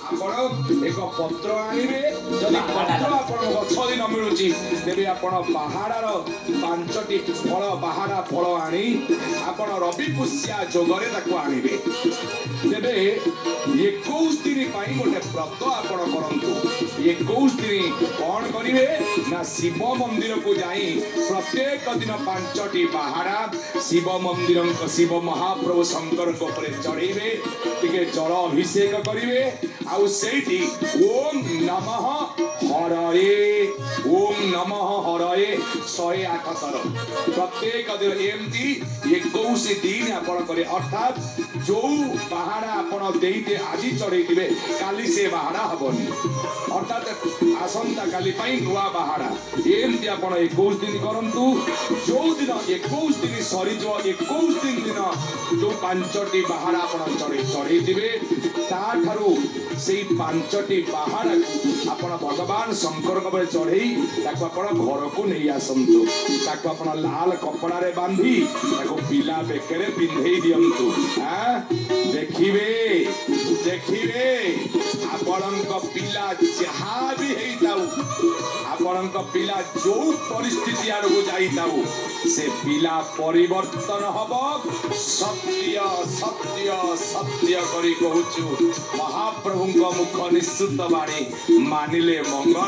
आपण एक पत्र आनिबे जदि पत्र आपण गछ दिन मिलुची तेबे आपण बाहाडार 5टी फल बाहाडा फल आनी आपण रवि पुष्या जोगरे ताको आनिबे तेबे 21 दिन पाई गोटे व्रत आपण करंतु 21 दिन कोन करिवे ना शिव मंदिर को जाई प्रत्येक दिन 5टी बाहाडा शिव मंदिर शिव महाप्रभु शंकर को ऊपर चढ़ेबे टिके जल अभिषेक करिवे आउ सेठी ओम नमः हरये 108 थर प्रत्येक दिन एमती 21 दिन आपण करे अर्थात जो बाहाडा आपण देइते आज चढ़ेइबे काली से बाहाडा हबनी अर्थात आसंता काली पई नुआ बाहाडा एमती आपण 21 दिन करंतु जो दिन 21 दिन सरी जो 21 दिन जो 5टी बाहाडा आपण चढ़ेइबे ता ठारू से 5टी बाहाडा आपण भगवान शंकर को चढ़ई ताको आपण घर को नहीं आसंतु ताको आपण लाल कपड़ा रे बांधी ताको पिला बेकरे पिंधई दियंतु हां देखिबे देखिबे आपणक पिला जहाँ भी हेइताउ आपणक पिला जो परिस्थिति आड़ू जाइताउ से पिला परिवर्तन हब सत्य सत्य सत्य करी कहूछु महाप्रभु मुख निश्चित बाणी मानिले मंगल।